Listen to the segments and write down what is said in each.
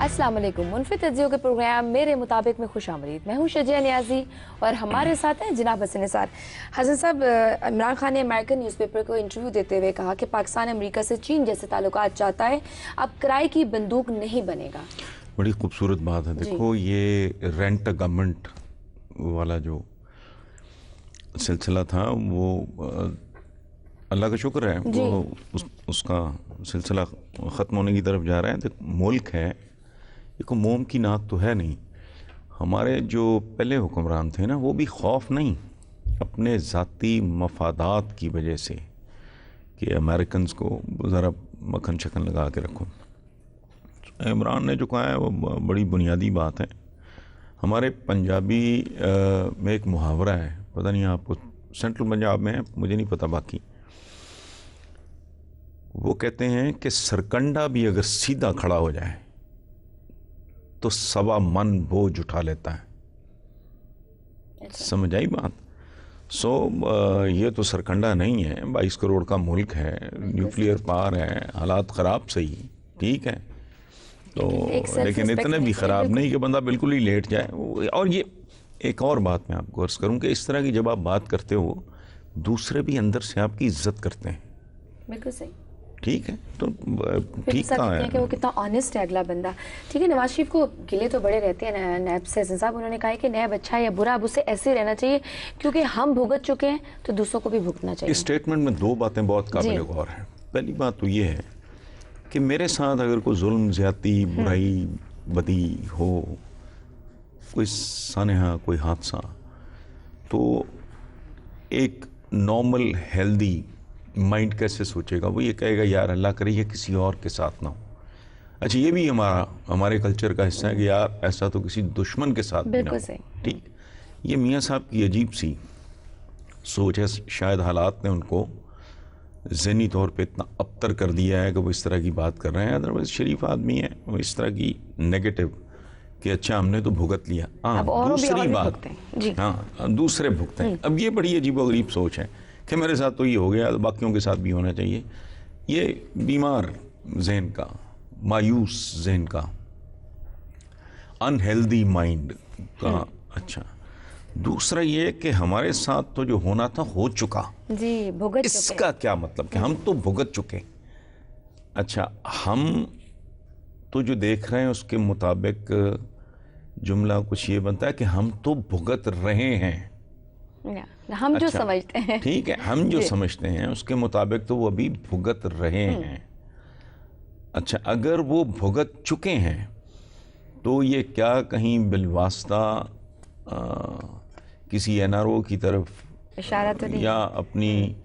अस्सलाम वालेकुम। मुनफिद तज्जियों के प्रोग्राम मेरे मुताबिक में खुश आमदीद। मैं हूँ शजिया नियाजी और हमारे साथ हैं जनाब हसन निसार। हसन साहब, इमरान खान ने अमेरिकन न्यूज़पेपर को इंटरव्यू देते हुए कहा कि पाकिस्तान अमेरिका से चीन जैसे ताल्लुकात चाहता है, अब किराए की बंदूक नहीं बनेगा। बड़ी खूबसूरत बात है। देखो, ये रेंट गवर्नमेंट वाला जो सिलसिला था वो अल्लाह का शुक्र है वो उसका सिलसिला ख़त्म होने की तरफ जा रहा है। तो मुल्क है, देखो मोम की नाक तो है नहीं। हमारे जो पहले हुक्मरान थे ना, वो भी खौफ नहीं अपने ज़ाती मफादात की वजह से कि अमेरिकन को ज़रा मक्खन शकन लगा के रखो। इमरान ने जो कहा है वो बड़ी बुनियादी बात है। हमारे पंजाबी में एक मुहावरा है, पता नहीं आपको सेंट्रल पंजाब में है, मुझे नहीं पता बाकी। वो कहते हैं कि सरकंडा भी अगर सीधा खड़ा हो जाए तो 1.25 मन बोझ उठा लेता है। समझ आई बात? ये तो सरकंडा नहीं है, 22 करोड़ का मुल्क है, न्यूक्लियर पावर है, हालात ख़राब सही, ठीक है, तो लेकिन इतने भी ख़राब नहीं कि बंदा बिल्कुल ही लेट जाए। और ये एक और बात मैं आपको अर्ज़ करूँ कि इस तरह की जब आप बात करते हो, दूसरे भी अंदर से आपकी इज्जत करते हैं। बिल्कुल सही, ठीक है, तो ठीक कहा है कि वो कितना ऑनेस्ट है अगला बंदा। ठीक है, नवाज शरीफ को गिले तो बड़े रहते हैं नैब से। हसन साहब, उन्होंने कहा है कि नैब अच्छा है या बुरा, अब उसे ऐसे रहना चाहिए क्योंकि हम भुगत चुके हैं तो दूसरों को भी भुगतना चाहिए। इस स्टेटमेंट में 2 बातें बहुत काबिल गौर हैं। पहली बात तो ये है कि मेरे साथ अगर कोई जुल्म, ज्यादती, बुराई, बदी हो, कोई सानेहा, कोई हादसा, तो एक नॉर्मल हेल्दी माइंड कैसे सोचेगा? वो ये कहेगा यार अल्लाह करे ये किसी और के साथ ना हो। अच्छा, ये भी हमारे कल्चर का हिस्सा है कि यार ऐसा तो किसी दुश्मन के साथ भी ना हो। ठीक, ये मियाँ साहब की अजीब सी सोच है। शायद हालात ने उनको ज़हनी तौर पे इतना अबतर कर दिया है कि वो इस तरह की बात कर रहे हैं। अदरवाइज शरीफ आदमी है, वो इस तरह की नेगेटिव कि अच्छा हमने तो भुगत लिया। हाँ, दूसरी बात, हाँ दूसरे भुगते हैं। अब ये बड़ी अजीबोगरीब सोच है कि मेरे साथ तो ये हो गया तो बाकियों के साथ भी होना चाहिए। ये बीमार जहन का, मायूस जहन का, अनहेल्दी माइंड का। अच्छा, दूसरा ये कि हमारे साथ तो जो होना था हो चुका जी, भुगत चुके। इसका क्या मतलब कि हम तो भुगत चुके। अच्छा, हम तो जो देख रहे हैं उसके मुताबिक जुमला कुछ ये बनता है कि हम तो भुगत रहे हैं। हम अच्छा, जो समझते हैं, ठीक है, हम जो समझते हैं उसके मुताबिक तो वो अभी भुगत रहे हैं। अच्छा, अगर वो भुगत चुके हैं तो ये क्या कहीं बिलवास्ता किसी एनआरओ की तरफ इशारा तो नहीं, या अपनी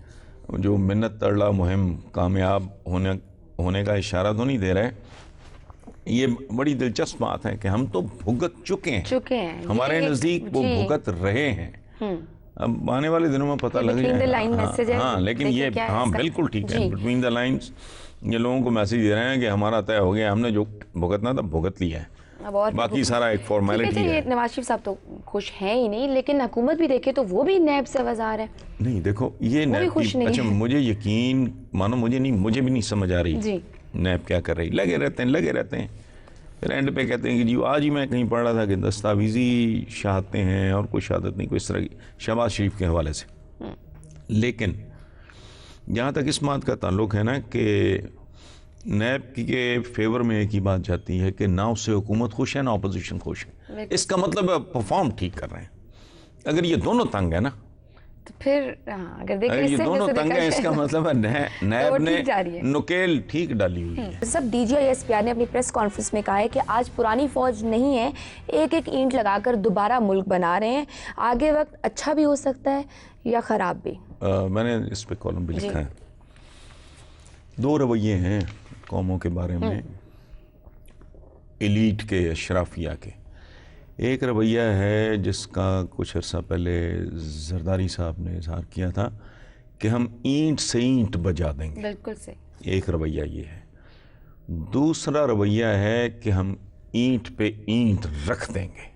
जो मिन्नत तरला मुहिम कामयाब होने का इशारा तो नहीं दे रहे? ये बड़ी दिलचस्प बात है कि हम तो भुगत चुके हैं, हमारे नज़दीक वो भुगत रहे हैं। अब आने वाले दिनों में पता लग जाएगा। हाँ, लेकिन ये हाँ बिल्कुल ठीक है, बिटवीन द लाइन्स ये लोगों को मैसेज दे रहे हैं कि हमारा तय हो गया, हमने जो भुगतना था भुगत लिया है, अब और बाकी सारा एक फॉर्मेलिटी है। नवाज शरीफ साहब तो खुश हैं ही नहीं, लेकिन हुकूमत भी देखे तो वो भी नैब से आवाज़ार है। नहीं, देखो ये नैब की, अच्छा मुझे यकीन मानो, मुझे भी नहीं समझ आ रही नैब क्या कर रही। लगे रहते हैं फिर एंड पे कहते हैं कि जी आज ही मैं कहीं पढ़ रहा था कि दस्तावेजी शहादतें हैं और कोई शहादत नहीं, कोई इस तरह की, शहबाज शरीफ के हवाले से। लेकिन जहाँ तक इस बात का ताल्लुक है ना कि नैब के फेवर में एक ही बात जाती है कि ना उससे हुकूमत खुश है ना अपोजिशन खुश है। इसका मतलब परफॉर्म ठीक कर रहे हैं। अगर ये दोनों तंग है ना, तो फिर अगर देखें ये दोनों तंग है, इसका मतलब है नैब ने नुकेल ठीक डाली हुई है। सब DGISPR ने अपनी प्रेस कॉन्फ्रेंस में कहा है कि आज पुरानी फौज नहीं है, एक एक ईंट लगाकर दोबारा मुल्क बना रहे हैं। आगे वक्त अच्छा भी हो सकता है या ख़राब भी। मैंने इस पे कॉलम भी लिखा है। 2 रवैये हैं कौमों के बारे में, एलीट के, अशराफिया के। एक रवैया है जिसका कुछ अर्सा पहले जरदारी साहब ने इजहार किया था कि हम ईंट से ईंट बजा देंगे। बिल्कुल सही। एक रवैया ये है। दूसरा रवैया है कि हम ईंट पे ईंट रख देंगे।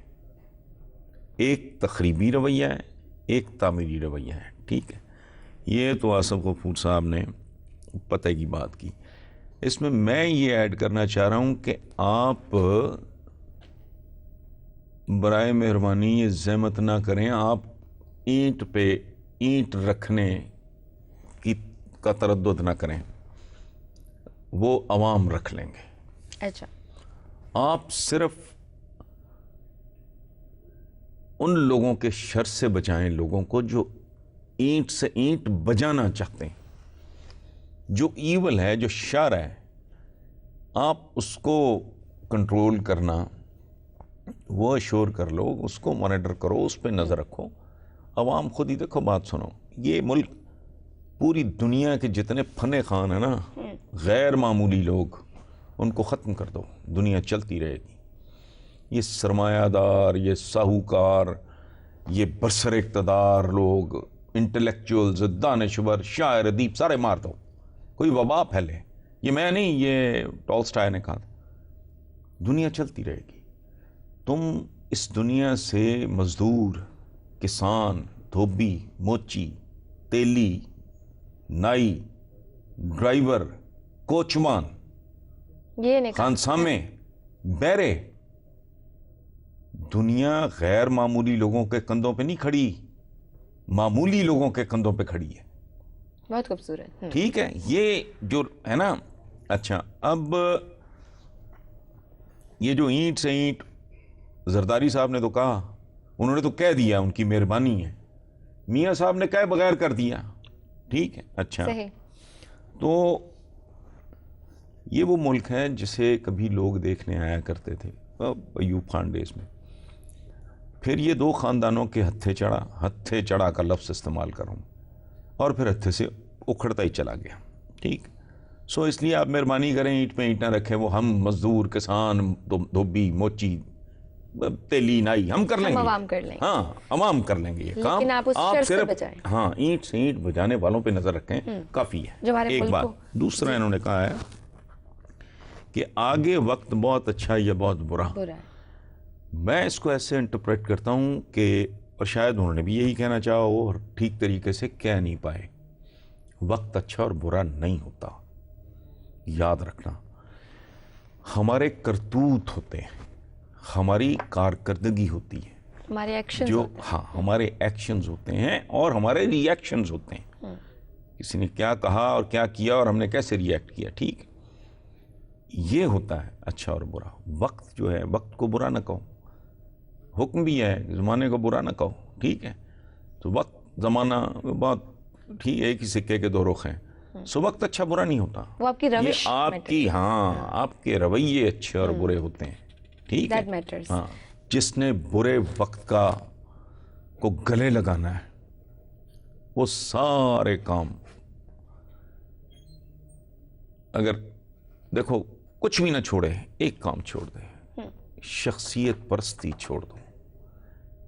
एक तखरीबी रवैया है, एक तामीरी रवैया है। ठीक है, ये तो आसफ गफूर साहब ने पते की बात की। इसमें मैं ये ऐड करना चाह रहा हूं कि आप बराए मेहरबानी ये ज़हमत ना करें, आप ईंट पे ईंट रखने की का तरद्दुद ना करें, वो अवाम रख लेंगे। अच्छा, आप सिर्फ उन लोगों के शर से बचाएं, लोगों को जो ईंट से ईंट बजाना चाहते हैं, जो ईवल है, जो शर है, आप उसको कंट्रोल करना, वो अश्योर कर लो, उसको मॉनिटर करो, उस पर नज़र रखो। अवाम खुद ही देखो, बात सुनो, ये मुल्क, पूरी दुनिया के जितने फने खान है ना, गैर मामूली लोग, उनको ख़त्म कर दो, दुनिया चलती रहेगी। ये सरमायादार, ये साहूकार, ये बरसर इक़्तिदार लोग, इंटेलेक्चुअल्स, दानिशवर, शायर, अदीब, सारे मार दो, कोई वबा फैले। ये मैं नहीं, ये टॉल्स्टॉय ने कहा था। दुनिया चलती रहेगी। तुम इस दुनिया से मजदूर, किसान, धोबी, मोची, तेली, नाई, ड्राइवर, कोचमान, ये नहीं कहा। खानसामे, बैरे, दुनिया गैर मामूली लोगों के कंधों पे नहीं खड़ी, मामूली लोगों के कंधों पे खड़ी है। बहुत खूबसूरत। ठीक है, ये जो है ना। अच्छा, अब ये जो ईंट से ईंट, जरदारी साहब ने तो कहा, उन्होंने तो कह दिया, उनकी मेहरबानी है। मियाँ साहब ने कहे बगैर कर दिया। ठीक है, अच्छा, सही। तो ये वो मुल्क है जिसे कभी लोग देखने आया करते थे अयूब खान डेज में। फिर ये दो ख़ानदानों के हत्थे चढ़ा का लफ्ज़ इस्तेमाल करूँ, और फिर हत्थे से उखड़ता ही चला गया। ठीक, सो इसलिए आप मेहरबानी करें, ईंट पे ईंट ना रखें। वो हम मजदूर, किसान, धोबी, मोची, तेली, नाई, हम कर लेंगे, अवाम कर लेंगे। हाँ, अवाम कर लेंगे ये काम। लेकिन आप उस शर से सिर्फ बचाएं। हाँ, ईंट से ईंट बजाने वालों पे नजर रखें, काफ़ी है। जो हमारे एक मुल्क बात। को- दूसरा इन्होंने कहा है कि आगे वक्त बहुत अच्छा या बहुत बुरा। बुरा है। मैं इसको ऐसे इंटरप्रेट करता हूँ कि, और शायद उन्होंने भी यही कहना चाहा हो और ठीक तरीके से कह नहीं पाए, वक्त अच्छा और बुरा नहीं होता। याद रखना, हमारे करतूत होते हैं, हमारी कारकर्दगी होती है, हमारे एक्शन जो हाँ, हमारे एक्शंस होते हैं और हमारे रिएक्शंस होते हैं। किसी ने क्या कहा और क्या किया और हमने कैसे रिएक्ट किया। ठीक, ये होता है अच्छा और बुरा। वक्त जो है, वक्त को बुरा ना कहो, हुक्म भी है ज़माने को बुरा ना कहो। ठीक है, तो वक्त, ज़माना बहुत ठीक है, एक ही सिक्के के दो रुख हैं। सो वक्त अच्छा बुरा नहीं होता, वो आपकी ये रविश आपकी, हाँ, आपके रवैये अच्छे और बुरे होते हैं। ठीक That है, matters. हाँ, जिसने बुरे वक्त को गले लगाना है, वो सारे काम, अगर देखो कुछ भी ना छोड़े, एक काम छोड़ दे, शख्सियत परस्ती छोड़ दो।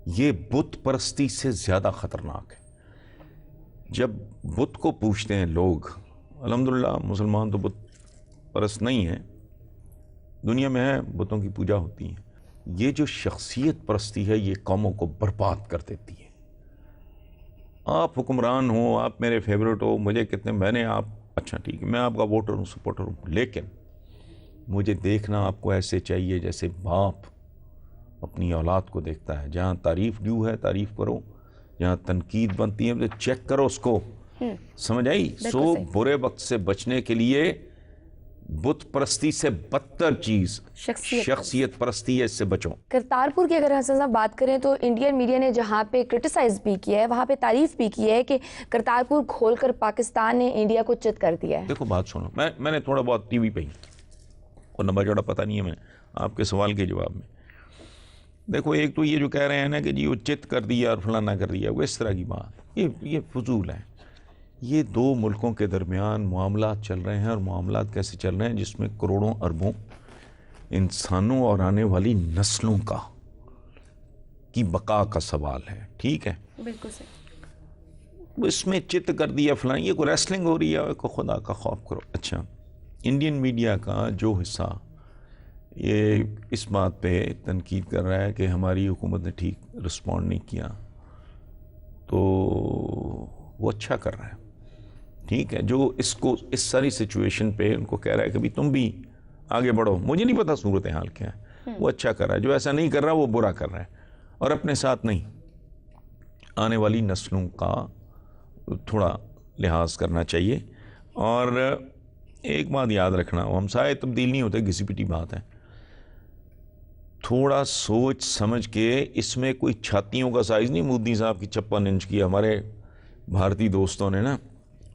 ये बुत परस्ती से ज्यादा खतरनाक है। जब बुत को पूछते हैं लोग, अल्हम्दुलिल्लाह मुसलमान तो बुत परस्त नहीं है, दुनिया में है, बुतों की पूजा होती है। ये जो शख्सियत परस्ती है, ये कौमों को बर्बाद कर देती है। आप हुक्मरान हो, आप मेरे फेवरेट हो, मुझे कितने, मैंने आप, अच्छा ठीक है, मैं आपका वोटर हूँ, सपोर्टर हूँ, लेकिन मुझे देखना आपको ऐसे चाहिए जैसे बाप अपनी औलाद को देखता है। जहाँ तारीफ़ ड्यू है तारीफ़ करो, जहाँ तनकीद बनती है तो चेक करो उसको। समझ आई? सो बुरे वक्त से बचने के लिए बुत परस्ती से बदतर चीज़ शख्सियत परस्ती है, इससे बचो। करतारपुर की अगर हसन साहब बात करें तो इंडियन मीडिया ने जहाँ पे क्रिटिसाइज भी किया है, वहाँ पे तारीफ भी की है कि करतारपुर खोलकर पाकिस्तान ने इंडिया को चित कर दिया है। देखो बात सुनो, मैंने थोड़ा बहुत टीवी पे ही, और लंबा चौड़ा पता नहीं है मैं आपके सवाल के जवाब में। देखो, एक तो ये जो कह रहे हैं ना कि जी वो चित कर दिया और फलाना कर दिया, वो इस तरह की बात, ये फजूल है। ये दो मुल्कों के दरमियान मामलात चल रहे हैं, और मामलात कैसे चल रहे हैं, जिसमें करोड़ों अरबों इंसानों और आने वाली नस्लों की बका का सवाल है। ठीक है, बिल्कुल सही। इसमें चित कर दिया फलाना, ये कोई रेसलिंग हो रही है, को खुदा का खौफ करो। अच्छा, इंडियन मीडिया का जो हिस्सा ये इस बात पे तनकीद कर रहा है कि हमारी हुकूमत ने ठीक रिस्पॉन्ड नहीं किया, तो वो अच्छा कर रहा है, ठीक है, जो इसको इस सारी सिचुएशन पे उनको कह रहा है कि भाई तुम भी आगे बढ़ो, मुझे नहीं पता सूरत हाल क्या है, वो अच्छा कर रहा है, जो ऐसा नहीं कर रहा वो बुरा कर रहा है, और अपने साथ नहीं, आने वाली नस्लों का थोड़ा लिहाज करना चाहिए। और एक बात याद रखना, हमसाए तब्दील नहीं होते, घिसी पिटी बात है, थोड़ा सोच समझ के, इसमें कोई छातियों का साइज़ नहीं, मोदी साहब की 56 इंच की, हमारे भारतीय दोस्तों ने ना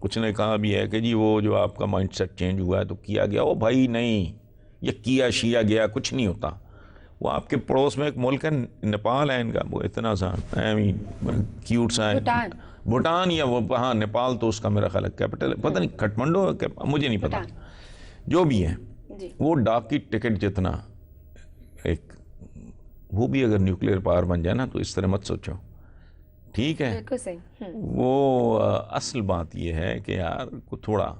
कुछ ने कहा भी है कि जी वो जो आपका माइंडसेट चेंज हुआ है तो किया गया, ओ भाई नहीं, ये किया शिया गया कुछ नहीं होता। वो आपके पड़ोस में एक मुल्क है नेपाल है इनका, वो इतना सा क्यूट सा है, भूटान या वो, हाँ नेपाल तो उसका मेरा ख्याल कैपिटल है, पता नहीं काठमांडू है क्या, मुझे नहीं पता, जो भी है वो डाक की टिकट जितना एक, वो भी अगर न्यूक्लियर पावर बन जाए ना तो इस तरह मत सोचो, ठीक है। बिल्कुल सही। वो असल बात ये है कि यार को थोड़ा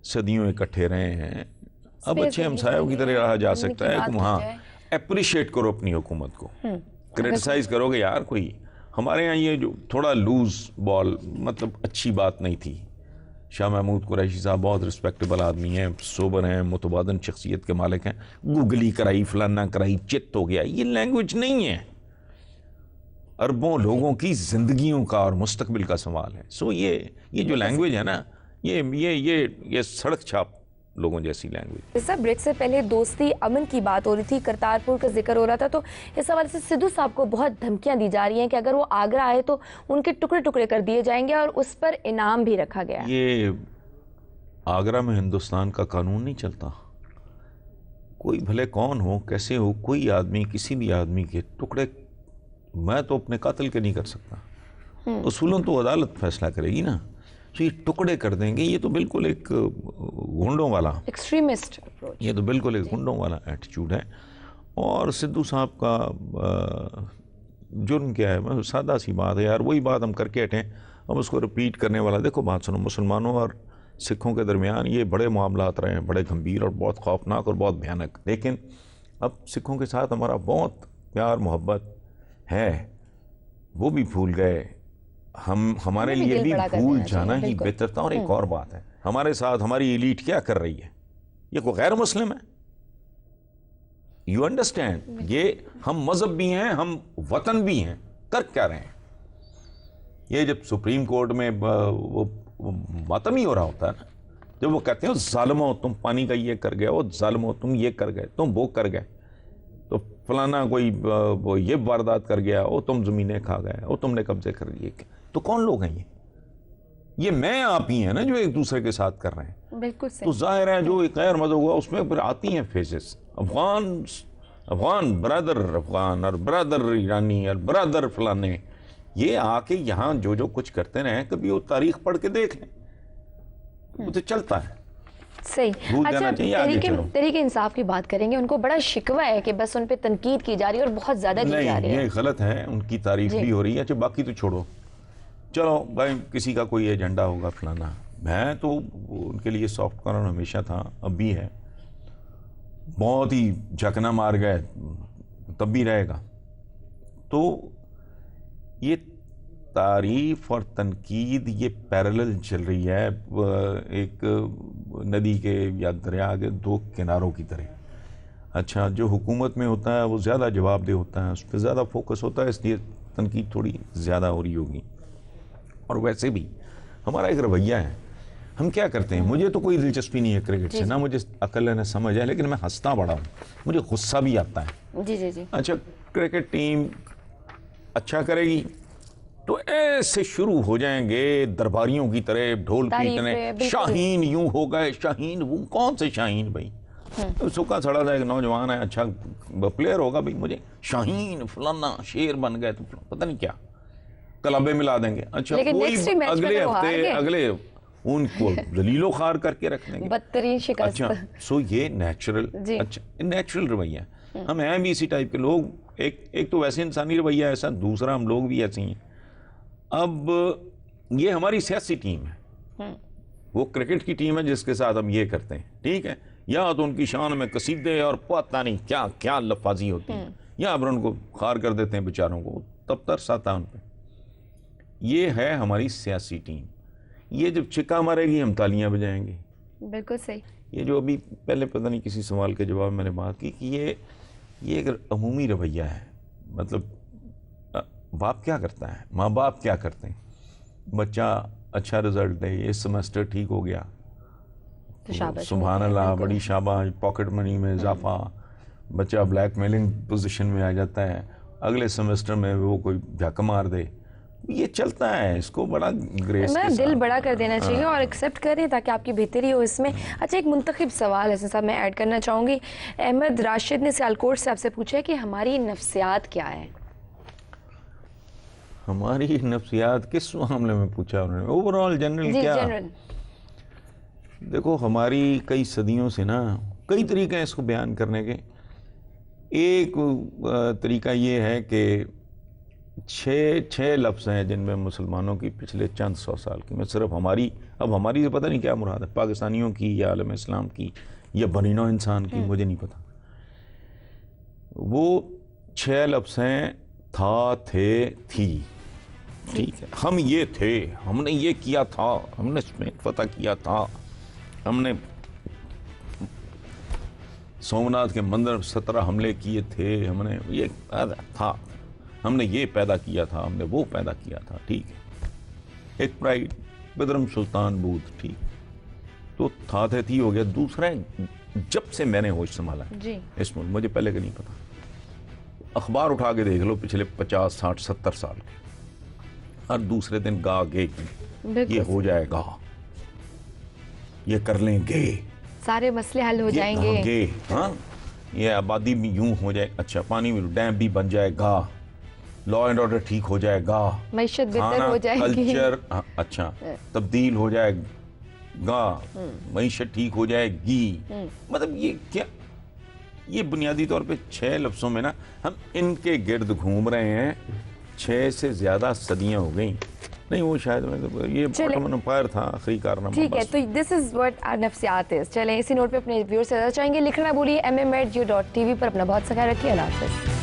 सदियों इकट्ठे रहे हैं, अब अच्छे हमसायों की तरह रहा जा सकता है। वहाँ अप्रिशिएट करो अपनी हुकूमत को, क्रिटिसाइज करोगे यार कोई, हमारे यहाँ ये जो थोड़ा लूज बॉल, मतलब अच्छी बात नहीं थी। शाह महमूद कुरैशी साहब बहुत रिस्पेक्टेबल आदमी हैं, सोबर हैं, मुतबादन शख्सियत के मालिक हैं, गूगली कराई फलाना कराई चित हो गया, ये लैंग्वेज नहीं है, अरबों लोगों की ज़िंदगियों का और मुस्तकबिल का सवाल है। सो ये जो लैंग्वेज है ना, ये सड़क छाप लोगों जैसी लैंग्वेज। सर ब्रेक से पहले दोस्ती अमन की बात हो रही थी, करतारपुर का जिक्र हो रहा था, तो इस हवाले से सिद्धू साहब को बहुत धमकियां दी जा रही हैं कि अगर वो आगरा आए तो उनके टुकड़े टुकड़े कर दिए जाएंगे, और उस पर इनाम भी रखा गया। ये आगरा में हिंदुस्तान का कानून नहीं चलता, कोई भले कौन हो कैसे हो, कोई आदमी किसी भी आदमी के टुकड़े, मैं तो अपने कातिल के नहीं कर सकता, उसूलन तो अदालत फैसला करेगी ना, तो ये टुकड़े कर देंगे, ये तो बिल्कुल एक गुंडों वाला एक्सट्रीमिस्ट अप्रोच, ये तो बिल्कुल एक गुंडों वाला एटीट्यूड है। और सिद्धू साहब का जुर्म क्या है, मतलब सादा सी बात है यार, वही बात हम करके हटें, हम उसको रिपीट करने वाला। देखो बात सुनो, मुसलमानों और सिखों के दरमियान ये बड़े मामलात रहे हैं, बड़े गंभीर और बहुत खौफनाक और बहुत भयानक, लेकिन अब सिखों के साथ हमारा बहुत प्यार मोहब्बत है, वो भी भूल गए, हमारे लिए भी भूल जाना ही बेहतर था। और एक और बात है, हमारे साथ हमारी एलीट क्या कर रही है, ये कोई गैर मुस्लिम है, यू अंडरस्टैंड, ये हम मजहब भी हैं, हम वतन भी हैं, कर क्या रहे हैं। ये जब सुप्रीम कोर्ट में वो मातम ही हो रहा होता है ना, जब वो कहते हैं जालिमो तुम पानी का ये कर गए, वो जालिमो तुम ये कर गए, तुम वो कर गए, तो फलाना कोई वो ये वारदात कर गया, वो तुम ज़मीनें खा गए, वो तुमने कब्जे कर लिए, तो कौन लोग हैं ये मैं आप ही हैं ना जो एक दूसरे के साथ कर रहे हैं। बिल्कुल सही। तो जाहिर है जो एक गैर मदद हुआ उसमें फिर आती हैं फेजेस, अफगान ब्रदर अफगान और ब्रदर ईरानी और ब्रदर फलाने, ये आके यहाँ जो कुछ करते रहे, कभी वो तारीख पढ़ के देख लें, वो तो चलता है। सही। अच्छा, तहरीके इंसाफ की बात करेंगे, उनको बड़ा शिकवा है कि बस उन पे तनकीद की जा रही है और बहुत ज्यादा की जा रही है। ये गलत है, उनकी तारीफ भी हो रही है। अच्छा बाकी तो छोड़ो, चलो भाई किसी का कोई एजेंडा होगा फलाना, मैं तो उनके लिए सॉफ्ट कॉर्नर हमेशा था, अब भी है, बहुत ही झकना मार गए तब भी रहेगा। तो ये तारीफ और तनकीद ये पैरेलल चल रही है, एक नदी के या दरिया के दो किनारों की तरह। अच्छा, जो हुकूमत में होता है वो ज़्यादा जवाबदेह होता है, उस पर ज़्यादा फोकस होता है, इसलिए तनकीद थोड़ी ज़्यादा हो रही होगी। और वैसे भी हमारा एक रवैया है, हम क्या करते हैं, मुझे तो कोई दिलचस्पी नहीं है क्रिकेट से, ना मुझे अकल है ना समझ है, लेकिन मैं हंसता बड़ा हूँ, मुझे गुस्सा भी आता है। जी जी जी। अच्छा, क्रिकेट टीम अच्छा करेगी तो ऐसे शुरू हो जाएंगे दरबारियों की तरह ढोल पीटने, शाहीन यूं हो गए, शाहीन वो, कौन से शाहीन भाई, सूखा सड़ा सा एक नौजवान है, अच्छा प्लेयर होगा भाई, मुझे शाहीन फलाना शेर बन गए तो पता नहीं क्या कलबे मिला देंगे। अच्छा कोई अगले हफ्ते अगले उनको जलीलो खार करके रख देंगे, बदतरीन शिकस्त। अच्छा सो ये नेचुरल, अच्छा नेचुरल रवैया, हम हैं भी इसी टाइप के लोग, एक तो वैसे इंसानी रवैया ऐसा, दूसरा हम लोग भी ऐसे हैं। अब ये हमारी सियासी टीम है, वो क्रिकेट की टीम है जिसके साथ हम ये करते हैं, ठीक है, या तो उनकी शान में कसीदे और पता नहीं क्या क्या लफाजी होती है, या फिर उनको खार कर देते हैं बेचारों को, तब तरस आता है उन पर। ये है हमारी सियासी टीम, ये जब चिक्का मारेगी हम तालियां बजाएंगे। बिल्कुल सही। ये जो अभी पहले पता नहीं किसी सवाल के जवाब मैंने बात की कि ये एक अमूमी रवैया है। मतलब बाप क्या करता है, माँ बाप क्या करते हैं, बच्चा अच्छा रिजल्ट है, इस सेमेस्टर ठीक हो गया तो शाबाश, सुभान अल्लाह, बड़ी शाबाश, पॉकेट मनी में इजाफा, बच्चा ब्लैकमेलिंग पोजीशन में आ जाता है, अगले सेमेस्टर में वो कोई झक मार दे। ये चलता है, इसको बड़ा ग्रेस मैं दिल बड़ा कर देना चाहिए और एक्सेप्ट करें ताकि आपकी बेहतरी हो इसमें। अच्छा, एक मुंतखब सवाल हसन साहब मैं ऐड करना चाहूँगी। अहमद राशिद ने सियालकोट से आपसे पूछा है कि हमारी नफ्सियात क्या है। हमारी नफ्सियात किस मामले में पूछा उन्होंने? ओवरऑल जनरल क्या? जनरल। देखो, हमारी कई सदियों से ना कई तरीके हैं इसको बयान करने के। एक तरीका ये है कि छः लफ्ज़ हैं जिनमें मुसलमानों की पिछले चंद 100 साल की, मैं सिर्फ हमारी, अब हमारी से पता नहीं क्या मुराद है, पाकिस्तानियों की या आलम इस्लाम की या बनीनो इंसान की, मुझे नहीं पता। वो 6 लफ्ज़ हैं, था, थे, थी। ठीक है, हम ये थे, हमने ये किया था, हमने इसमें पता किया था, हमने सोमनाथ के मंदिर 17 हमले किए थे, हमने ये था, हमने ये पैदा किया था, हमने वो पैदा किया था। ठीक है, एक प्राइड, बिदरम सुल्तान बूथ, ठीक, तो था थे थी हो गया। दूसरा है, जब से मैंने होश संभाला जी, इसमें मुझे पहले का नहीं पता, अखबार उठा के देख लो पिछले 50, 60, 70 साल के, हर दूसरे दिन गा गे की, ये हो जाएगा, ये कर लेंगे, सारे मसले हल हो जाएंगे, हाँ, ये आबादी भी यूं हो जाए, अच्छा पानी में डैम भी बन जाएगा, लॉ एंड ऑर्डर ठीक हो जाएगा, मईशत बेहतर हो जाएगी, कल्चर अच्छा तब्दील हो जाएगा, मईशत ठीक हो जाएगी। मतलब ये क्या, ये बुनियादी तौर पे 6 लफ्ज़ों में ना हम इनके गिर्द घूम रहे हैं। 6 से ज़्यादा सदियां हो गई। नहीं, वो शायद ये ऑटोमन एम्पायर था आखिरी कारनामा। ठीक है, तो दिस इज व्हाट नफ्सियात इज। चलें, इसी नोट पे अपने व्यूअर्स से ज़्यादा चाहेंगे। लिखना भूलिए mm@geo.tv पर। अपना बहुत सा ख्याल रखिए। अल्लाह हाफ़िज़।